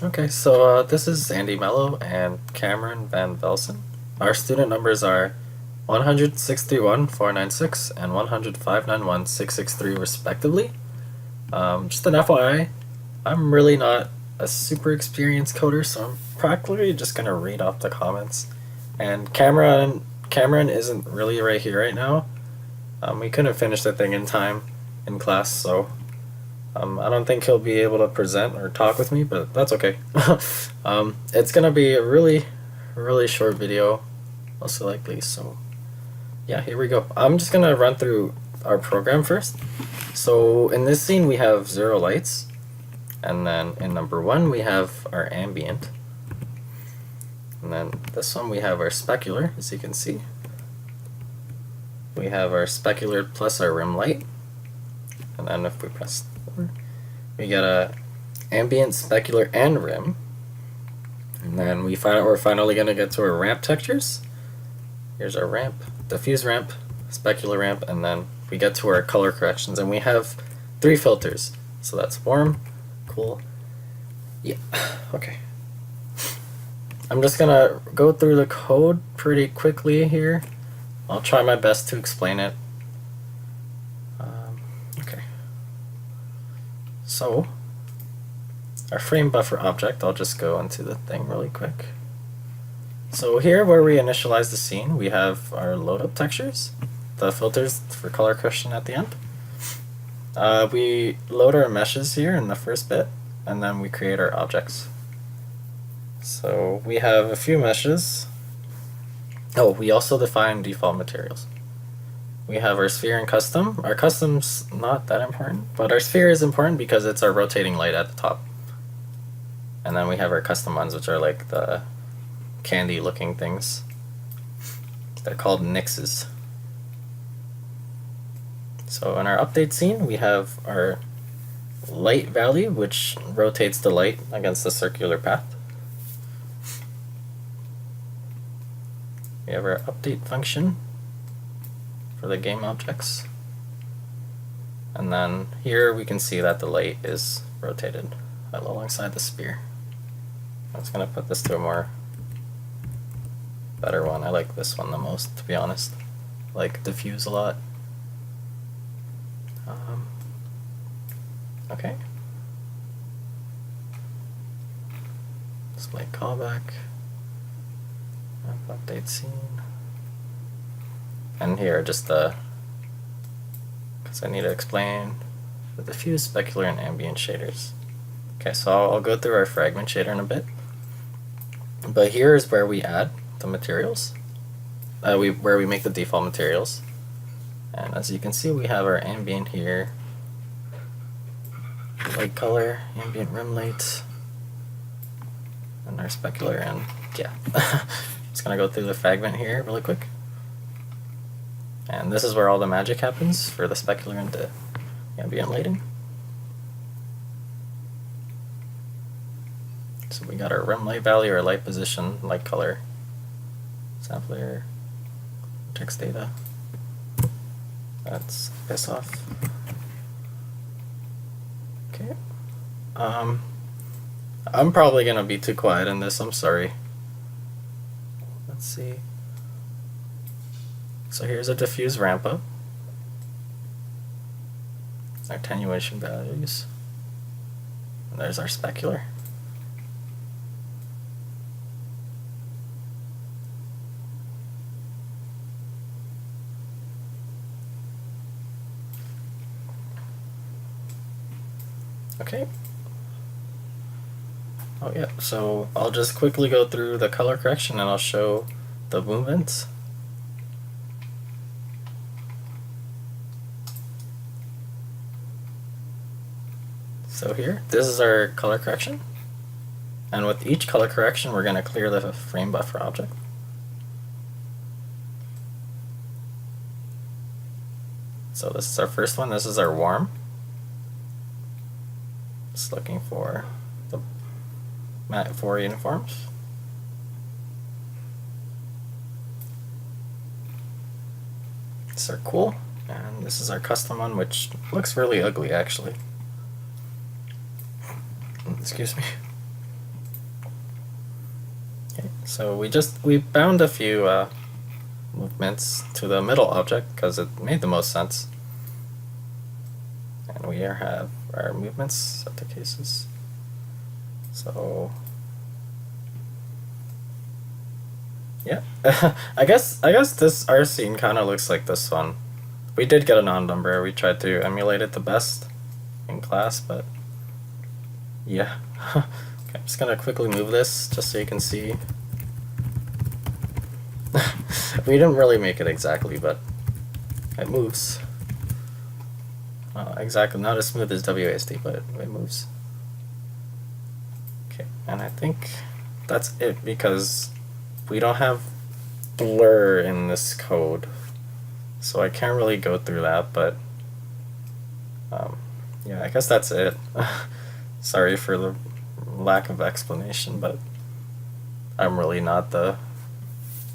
Okay, so this is Andy Mello and Cameron Van Velsen. Our student numbers are 100-631-496 and 100-591-663 respectively. Just an FYI, I'm really not a super experienced coder, so I'm practically just gonna read off the comments. And Cameron isn't really right here right now. We couldn't finish the thing in time in class, so I don't think he'll be able to present or talk with me, but that's okay. It's gonna be a really short video, most likely, so yeah, here we go. I'm just gonna run through our program first. So in this scene we have 0 lights, and then in number 1 we have our ambient, and then this one we have our specular, as you can see. We have our specular plus our rim light, and then if we press we get a ambient, specular, and rim, and then we're finally gonna get to our ramp textures. Here's our ramp, diffuse ramp, specular ramp, and then we get to our color corrections, and we have 3 filters. So that's warm, cool, yeah, okay. I'm just gonna go through the code pretty quickly here. I'll try my best to explain it. Okay. So, our frame buffer object, I'll just go into the thing really quick. So here where we initialize the scene, we have our load up textures, the filters for color correction at the end. We load our meshes here in the first bit, and then we create our objects. So we have a few meshes. Oh, we also define default materials. We have our sphere and custom. Our custom's not that important, but our sphere is important because it's our rotating light at the top. And then we have our custom ones, which are like the candy looking things. They're called nixes. So in our update scene, we have our light value, which rotates the light against the circular path. We have our update function for the game objects. And then here we can see that the light is rotated alongside the sphere. I'm just going to put this to a more better one. I like this one the most, to be honest. I like diffuse a lot. Okay. Display callback. Update scene. And here just because I need to explain the diffuse, specular, and ambient shaders. Okay, so I'll go through our fragment shader in a bit. But here is where we add the materials. Where we make the default materials. And as you can see, we have our ambient here, light color, ambient rim light, and our specular, and yeah. Just gonna go through the fragment here really quick. And this is where all the magic happens for the specular and the ambient lighting. So we got our rim light value, our light position, light color, sampler, text data. That's piss off. Okay. I'm probably gonna be too quiet in this, I'm sorry. Let's see. So here's a diffuse ramp up. Our attenuation values. And there's our specular. Okay. Oh yeah, so I'll just quickly go through the color correction and I'll show the movements. So here, this is our color correction. And with each color correction, we're going to clear the frame buffer object. So this is our first one, this is our warm. Just looking for the mat 4 uniforms. This is our cool, and this is our custom one, which looks really ugly actually. Excuse me. Okay, so we bound a few movements to the middle object because it made the most sense. And we have our movements set to cases. So yeah, I guess our scene kind of looks like this one. We did get a non-number. We tried to emulate it the best in class, but yeah. Okay, I'm just gonna quickly move this just so you can see. We didn't really make it exactly, but it moves. Exactly not as smooth as WASD, but it moves. Okay, and I think that's it because we don't have blur in this code, so I can't really go through that, but yeah, I guess that's it. Sorry for the lack of explanation, but I'm really not the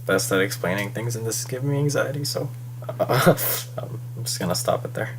best at explaining things, and this is giving me anxiety, so I'm just gonna stop it there.